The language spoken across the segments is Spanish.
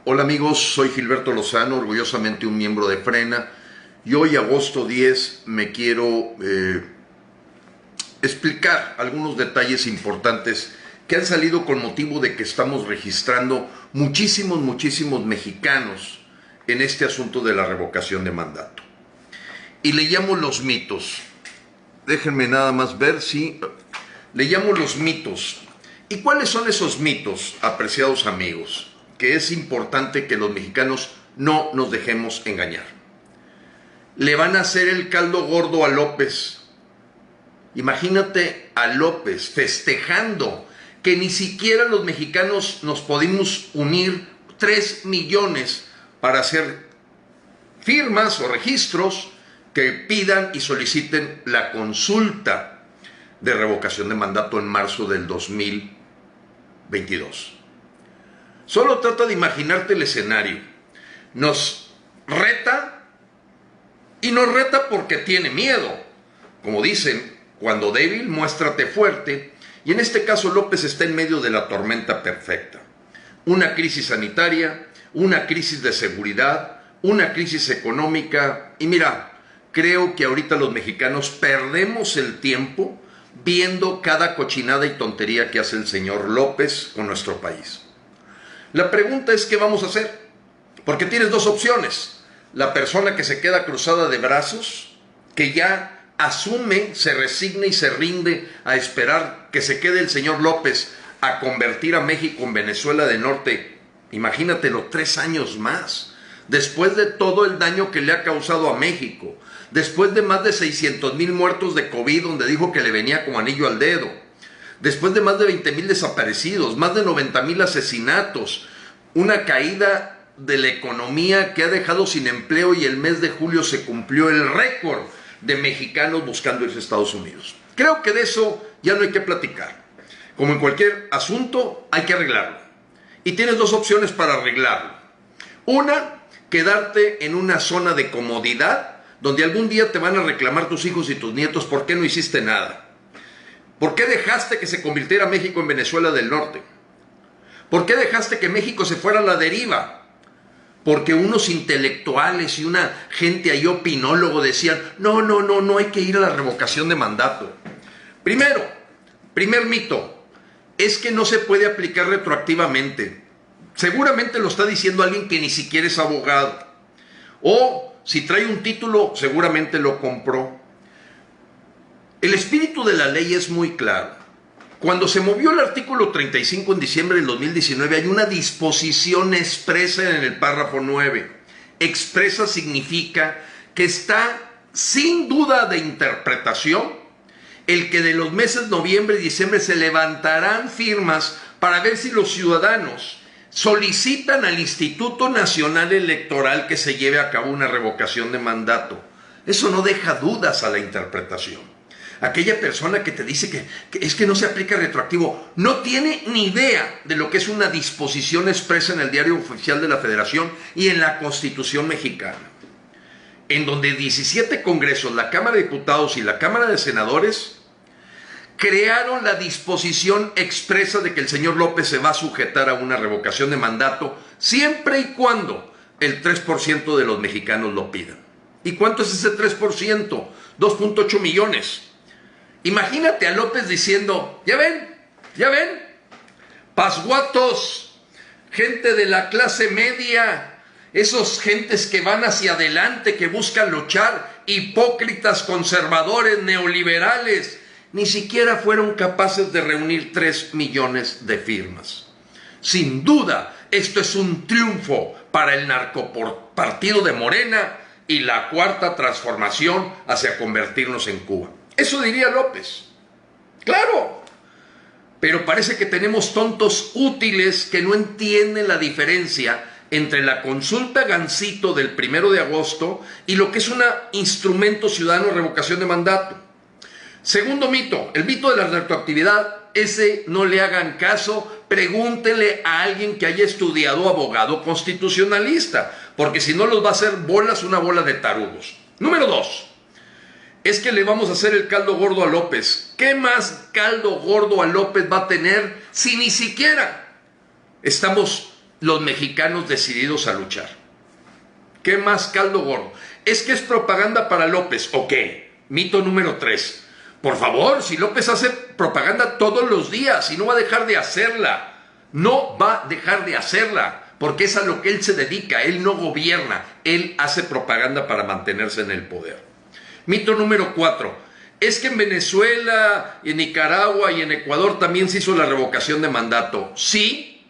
Hola amigos, soy Gilberto Lozano, orgullosamente un miembro de Frena, y hoy, agosto 10, me quiero explicar algunos detalles importantes que han salido con motivo de que estamos registrando muchísimos mexicanos en este asunto de la revocación de mandato. Y le llamo los mitos. Déjenme nada más ver si... Le llamo los mitos. ¿Y cuáles son esos mitos, apreciados amigos? Que es importante que los mexicanos no nos dejemos engañar. Le van a hacer el caldo gordo a López. Imagínate a López festejando que ni siquiera los mexicanos nos pudimos unir 3 millones para hacer firmas o registros que pidan y soliciten la consulta de revocación de mandato en marzo del 2022. Solo trata de imaginarte el escenario. Nos reta y nos reta porque tiene miedo. Como dicen, cuando débil, muéstrate fuerte. Y en este caso López está en medio de la tormenta perfecta. Una crisis sanitaria, una crisis de seguridad, una crisis económica. Y mira, creo que ahorita los mexicanos perdemos el tiempo viendo cada cochinada y tontería que hace el señor López con nuestro país. La pregunta es, ¿qué vamos a hacer? Porque tienes dos opciones. La persona que se queda cruzada de brazos, que ya asume, se resigna y se rinde a esperar que se quede el señor López a convertir a México en Venezuela del Norte, imagínatelo, 3 años más, después de todo el daño que le ha causado a México, después de más de 600,000 muertos de COVID, donde dijo que le venía como anillo al dedo, después de más de 20,000 desaparecidos, más de 90,000 asesinatos, una caída de la economía que ha dejado sin empleo, y el mes de julio se cumplió el récord de mexicanos buscando irse a Estados Unidos. Creo que de eso ya no hay que platicar. Como en cualquier asunto, hay que arreglarlo. Y tienes dos opciones para arreglarlo. Una, quedarte en una zona de comodidad, donde algún día te van a reclamar tus hijos y tus nietos por qué no hiciste nada. ¿Por qué dejaste que se convirtiera México en Venezuela del Norte? ¿Por qué dejaste que México se fuera a la deriva? Porque unos intelectuales y una gente ahí opinólogo decían, no hay que ir a la revocación de mandato. Primer mito, es que no se puede aplicar retroactivamente. Seguramente lo está diciendo alguien que ni siquiera es abogado. O si trae un título, seguramente lo compró. El espíritu de la ley es muy claro. Cuando se movió el artículo 35 en diciembre del 2019, hay una disposición expresa en el párrafo 9. Expresa significa que está sin duda de interpretación el que de los meses noviembre y diciembre se levantarán firmas para ver si los ciudadanos solicitan al Instituto Nacional Electoral que se lleve a cabo una revocación de mandato. Eso no deja dudas a la interpretación. Aquella persona que te dice que es que no se aplica retroactivo, no tiene ni idea de lo que es una disposición expresa en el Diario Oficial de la Federación y en la Constitución mexicana, en donde 17 congresos, la Cámara de Diputados y la Cámara de Senadores, crearon la disposición expresa de que el señor López se va a sujetar a una revocación de mandato siempre y cuando el 3% de los mexicanos lo pidan. ¿Y cuánto es ese 3%? 2.8 millones. Imagínate a López diciendo, ya ven, pasguatos, gente de la clase media, esos gentes que van hacia adelante, que buscan luchar, hipócritas, conservadores, neoliberales, ni siquiera fueron capaces de reunir 3 millones de firmas. Sin duda, esto es un triunfo para el narcopartido de Morena y la cuarta transformación hacia convertirnos en Cuba. Eso diría López. Claro, pero parece que tenemos tontos útiles que no entienden la diferencia entre la consulta Gansito del 1 de agosto y lo que es un instrumento ciudadano de revocación de mandato. Segundo mito, el mito de la retroactividad. Ese no le hagan caso, pregúntenle a alguien que haya estudiado, abogado constitucionalista, porque si no los va a hacer bolas, una bola de tarudos. Número 2, es que le vamos a hacer el caldo gordo a López. ¿Qué más caldo gordo a López va a tener si ni siquiera estamos los mexicanos decididos a luchar. ¿Qué más caldo gordo? Es que es propaganda para López. ¿O qué? Mito número 3. Por favor, si López hace propaganda todos los días y no va a dejar de hacerla. No va a dejar de hacerla. Porque es a lo que él se dedica. Él no gobierna. Él hace propaganda para mantenerse en el poder. Mito número 4. Es que en Venezuela, en Nicaragua y en Ecuador también se hizo la revocación de mandato. Sí,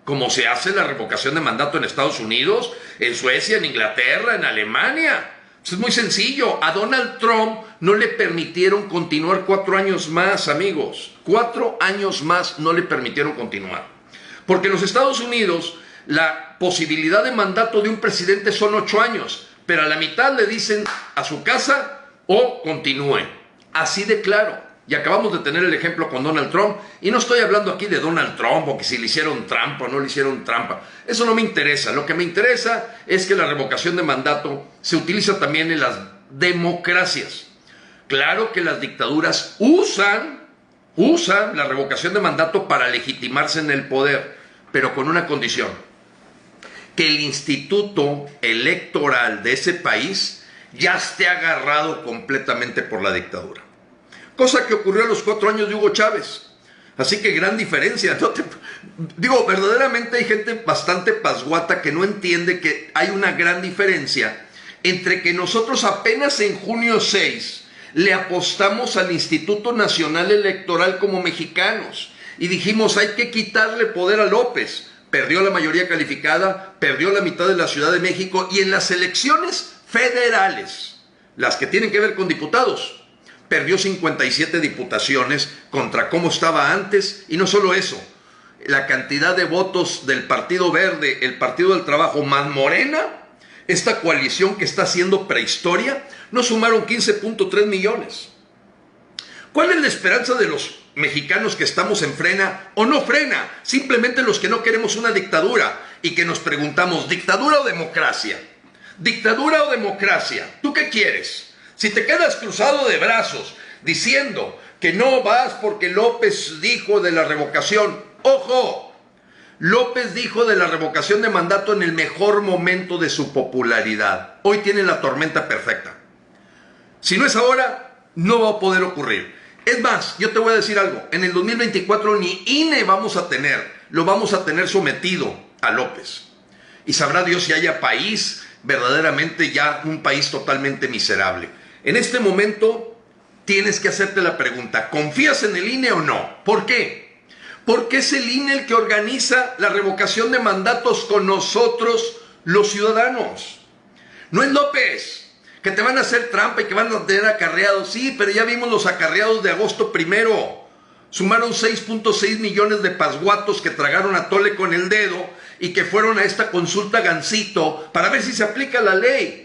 como se hace la revocación de mandato en Estados Unidos, en Suecia, en Inglaterra, en Alemania. Eso es muy sencillo. A Donald Trump no le permitieron continuar 4 años más, amigos. 4 años más no le permitieron continuar. Porque en los Estados Unidos la posibilidad de mandato de un presidente son 8 años, pero a la mitad le dicen a su casa o continúe. Así de claro. Y acabamos de tener el ejemplo con Donald Trump. Y no estoy hablando aquí de Donald Trump o que si le hicieron trampa o no le hicieron trampa. Eso no me interesa. Lo que me interesa es que la revocación de mandato se utiliza también en las democracias. Claro que las dictaduras usan la revocación de mandato para legitimarse en el poder, pero con una condición: que el instituto electoral de ese país ya esté agarrado completamente por la dictadura. Cosa que ocurrió a los 4 años de Hugo Chávez. Así que gran diferencia. Verdaderamente hay gente bastante pasguata que no entiende que hay una gran diferencia entre que nosotros apenas en junio 6 le apostamos al Instituto Nacional Electoral como mexicanos y dijimos hay que quitarle poder a López. Perdió la mayoría calificada, perdió la mitad de la Ciudad de México y en las elecciones federales, las que tienen que ver con diputados, perdió 57 diputaciones contra cómo estaba antes. Y no solo eso, la cantidad de votos del Partido Verde, el Partido del Trabajo más Morena, esta coalición que está haciendo prehistoria, no sumaron 15.3 millones. ¿Cuál es la esperanza de los mexicanos que estamos en frena o no frena? Simplemente los que no queremos una dictadura y que nos preguntamos, ¿dictadura o democracia? ¿Dictadura o democracia? ¿Tú qué quieres? Si te quedas cruzado de brazos diciendo que no vas porque López dijo de la revocación, ¡ojo! López dijo de la revocación de mandato en el mejor momento de su popularidad. Hoy tiene la tormenta perfecta. Si no es ahora, no va a poder ocurrir. Es más, yo te voy a decir algo. En el 2024 ni INE vamos a tener. Lo vamos a tener sometido a López. Y sabrá Dios si haya país, verdaderamente ya un país totalmente miserable. En este momento tienes que hacerte la pregunta, ¿confías en el INE o no? ¿Por qué? Porque es el INE el que organiza la revocación de mandatos con nosotros, los ciudadanos. No es López, que te van a hacer trampa y que van a tener acarreados. Sí, pero ya vimos los acarreados de agosto primero. Sumaron 6.6 millones de pasguatos que tragaron atole con el dedo y que fueron a esta consulta Gansito para ver si se aplica la ley.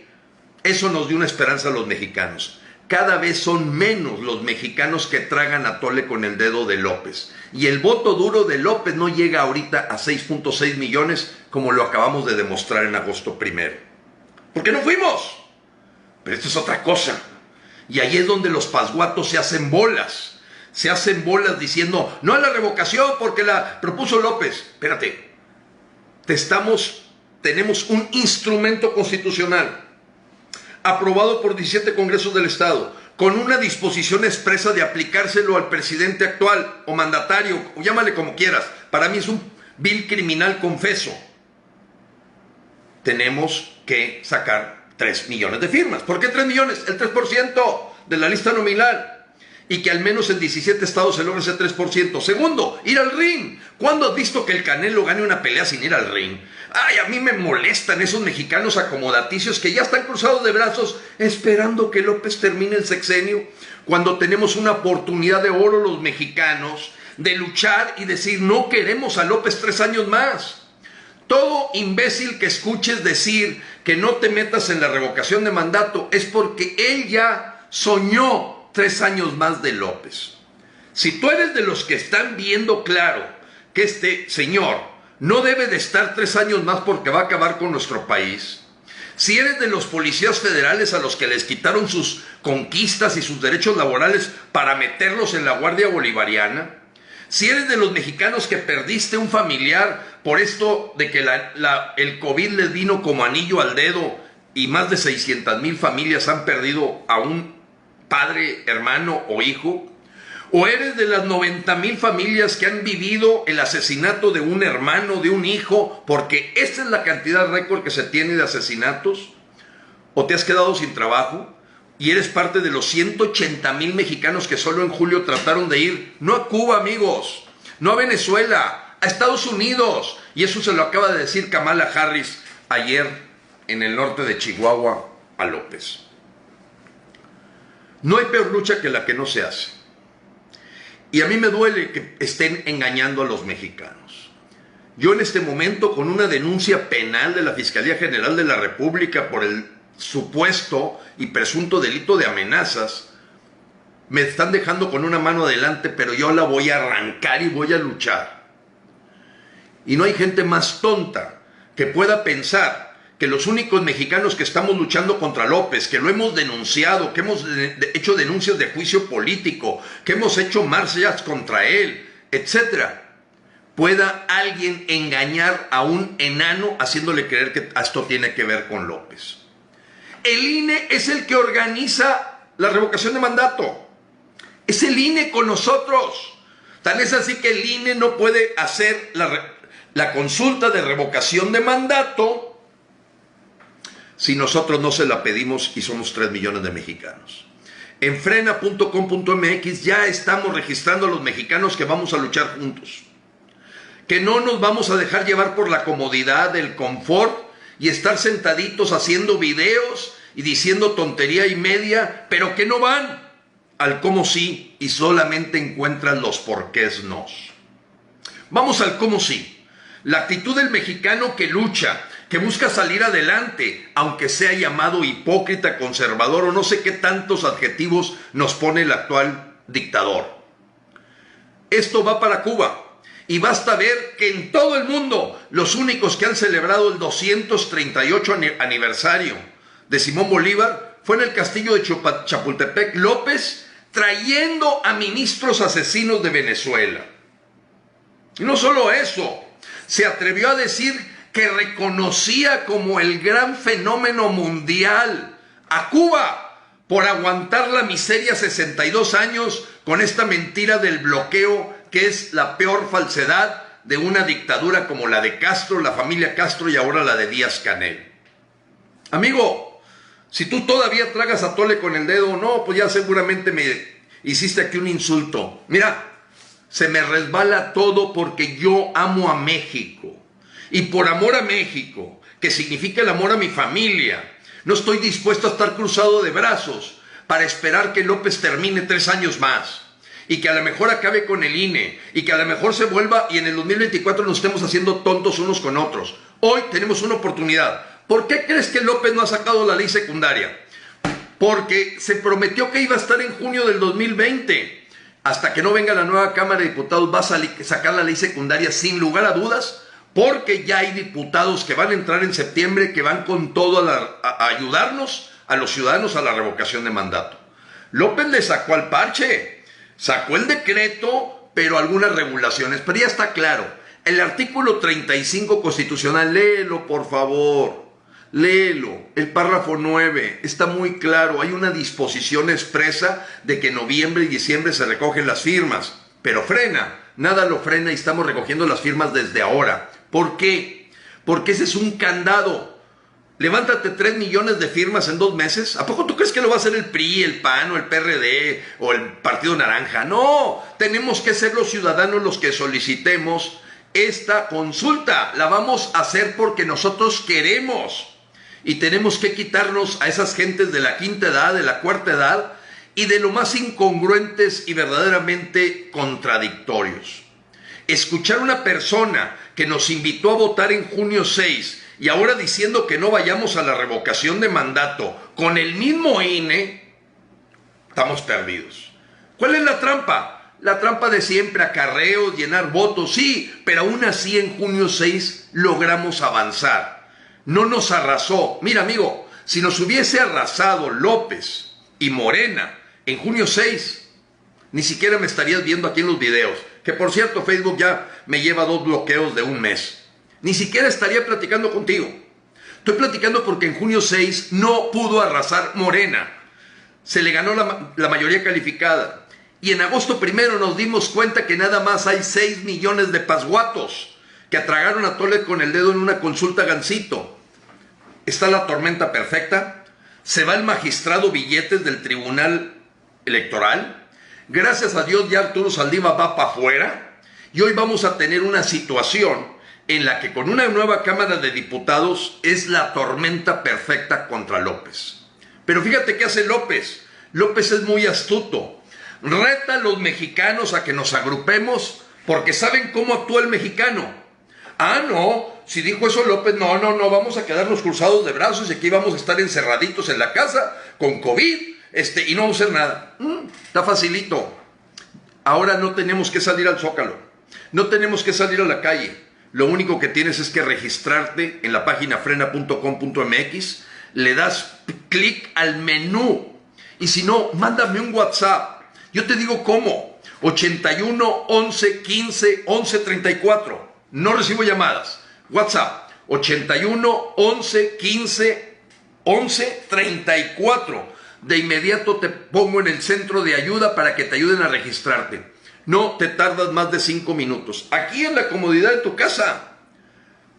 Eso nos dio una esperanza a los mexicanos. Cada vez son menos los mexicanos que tragan atole con el dedo de López. Y el voto duro de López no llega ahorita a 6.6 millones como lo acabamos de demostrar en agosto primero. ¿Por qué no fuimos? Pero esto es otra cosa. Y ahí es donde los pasguatos se hacen bolas. Se hacen bolas diciendo, no a la revocación porque la propuso López. Espérate. Tenemos un instrumento constitucional aprobado por 17 congresos del Estado, con una disposición expresa de aplicárselo al presidente actual o mandatario, o llámale como quieras. Para mí es un vil criminal confeso. Tenemos que sacar 3 millones de firmas. ¿Por qué 3 millones? El 3% de la lista nominal. Y que al menos en 17 estados se logre ese 3%. Segundo, ir al ring. ¿Cuándo has visto que el Canelo gane una pelea sin ir al ring? Ay, a mí me molestan esos mexicanos acomodaticios que ya están cruzados de brazos esperando que López termine el sexenio, cuando tenemos una oportunidad de oro los mexicanos de luchar y decir, no queremos a López 3 años más. Todo imbécil que escuches decir que no te metas en la revocación de mandato es porque él ya soñó 3 años más de López. Si tú eres de los que están viendo claro que este señor no debe de estar 3 años más porque va a acabar con nuestro país, si eres de los policías federales a los que les quitaron sus conquistas y sus derechos laborales para meterlos en la Guardia Bolivariana, si eres de los mexicanos que perdiste un familiar por esto de que el COVID les vino como anillo al dedo y más de 600,000 familias han perdido a un padre, hermano o hijo, o eres de las 90,000 familias que han vivido el asesinato de un hermano, de un hijo, porque esta es la cantidad récord que se tiene de asesinatos, o te has quedado sin trabajo y eres parte de los 180,000 mexicanos que solo en julio trataron de ir, no a Cuba, amigos, no a Venezuela, a Estados Unidos. Y eso se lo acaba de decir Kamala Harris ayer en el norte de Chihuahua a López. No hay peor lucha que la que no se hace. Y a mí me duele que estén engañando a los mexicanos. Yo en este momento, con una denuncia penal de la Fiscalía General de la República por el supuesto y presunto delito de amenazas, me están dejando con una mano adelante, pero yo la voy a arrancar y voy a luchar. Y no hay gente más tonta que pueda pensar que los únicos mexicanos que estamos luchando contra López, que lo hemos denunciado, que hemos hecho denuncias de juicio político, que hemos hecho marchas contra él, etcétera, pueda alguien engañar a un enano haciéndole creer que esto tiene que ver con López. El INE es el que organiza la revocación de mandato. Es el INE con nosotros. Tan es así que el INE no puede hacer la consulta de revocación de mandato si nosotros no se la pedimos y somos 3 millones de mexicanos. En frena.com.mx ya estamos registrando a los mexicanos que vamos a luchar juntos. Que no nos vamos a dejar llevar por la comodidad, el confort y estar sentaditos haciendo videos y diciendo tontería y media, pero que no van al cómo sí y solamente encuentran los porqués no. Vamos al cómo sí. La actitud del mexicano que lucha, que busca salir adelante, aunque sea llamado hipócrita, conservador o no sé qué tantos adjetivos nos pone el actual dictador. Esto va para Cuba. Y basta ver que en todo el mundo los únicos que han celebrado el 238 aniversario de Simón Bolívar fue en el castillo de Chapultepec, López trayendo a ministros asesinos de Venezuela. Y no solo eso, se atrevió a decir que reconocía como el gran fenómeno mundial a Cuba por aguantar la miseria 62 años con esta mentira del bloqueo, que es la peor falsedad de una dictadura como la de Castro, la familia Castro y ahora la de Díaz-Canel. Amigo, si tú todavía tragas atole con el dedo, no, pues ya seguramente me hiciste aquí un insulto. Mira, se me resbala todo porque yo amo a México. Y por amor a México, que significa el amor a mi familia, no estoy dispuesto a estar cruzado de brazos para esperar que López termine 3 años más. Y que a lo mejor acabe con el INE, y que a lo mejor se vuelva y en el 2024 nos estemos haciendo tontos unos con otros. Hoy tenemos una oportunidad. ¿Por qué crees que López no ha sacado la ley secundaria? Porque se prometió que iba a estar en junio del 2020. Hasta que no venga la nueva Cámara de Diputados va a sacar la ley secundaria sin lugar a dudas, porque ya hay diputados que van a entrar en septiembre, que van con todo a ayudarnos a los ciudadanos a la revocación de mandato. López le sacó al parche. Sacó el decreto, pero algunas regulaciones. Pero ya está claro. El artículo 35 constitucional, léelo por favor. Léelo. El párrafo 9 está muy claro. Hay una disposición expresa de que en noviembre y diciembre se recogen las firmas. Pero frena. Nada lo frena y estamos recogiendo las firmas desde ahora. ¿Por qué? Porque ese es un candado. Levántate 3 millones de firmas en 2 meses. ¿A poco tú crees que lo va a hacer el PRI, el PAN o el PRD o el Partido Naranja? No, tenemos que ser los ciudadanos los que solicitemos esta consulta. La vamos a hacer porque nosotros queremos. Y tenemos que quitarnos a esas gentes de la quinta edad, de la cuarta edad y de lo más incongruentes y verdaderamente contradictorios. Escuchar a una persona que nos invitó a votar en junio 6 y ahora diciendo que no vayamos a la revocación de mandato con el mismo INE, estamos perdidos. ¿Cuál es la trampa? La trampa de siempre, acarreos, llenar votos, sí, pero aún así en junio 6 logramos avanzar. No nos arrasó. Mira, amigo, si nos hubiese arrasado López y Morena en junio 6, ni siquiera me estarías viendo aquí en los videos. Que por cierto, Facebook ya me lleva 2 bloqueos de un mes. Ni siquiera estaría platicando contigo. Estoy platicando porque en junio 6 no pudo arrasar Morena. Se le ganó la mayoría calificada. Y en agosto 1 nos dimos cuenta que nada más hay 6 millones de pasguatos que atragaron a tole con el dedo en una consulta Gancito. Está la tormenta perfecta. Se va el magistrado Billetes del Tribunal Electoral. Gracias a Dios ya Arturo Saldívar va para afuera. Y hoy vamos a tener una situación en la que con una nueva Cámara de Diputados es la tormenta perfecta contra López. Pero fíjate qué hace López. López es muy astuto. Reta a los mexicanos a que nos agrupemos porque saben cómo actúa el mexicano. Ah, no, si dijo eso López, no, vamos a quedarnos cruzados de brazos y aquí vamos a estar encerraditos en la casa con COVID y no vamos a hacer nada. Está facilito. Ahora no tenemos que salir al Zócalo. No tenemos que salir a la calle. Lo único que tienes es que registrarte en la página frena.com.mx, le das clic al menú y si no, mándame un WhatsApp. Yo te digo cómo, 81 11 15 11 34. No recibo llamadas. WhatsApp, 81 11 15 11 34. De inmediato te pongo en el centro de ayuda para que te ayuden a registrarte. No te tardas más de 5 minutos. Aquí en la comodidad de tu casa.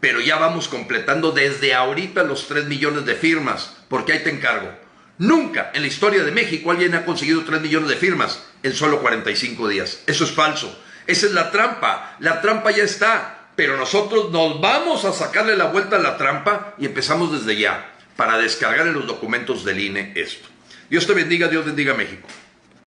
Pero ya vamos completando desde ahorita los 3 millones de firmas. Porque ahí te encargo. Nunca en la historia de México alguien ha conseguido 3 millones de firmas en solo 45 días. Eso es falso. Esa es la trampa. La trampa ya está. Pero nosotros nos vamos a sacarle la vuelta a la trampa y empezamos desde ya para descargar en los documentos del INE esto. Dios te bendiga, Dios bendiga a México.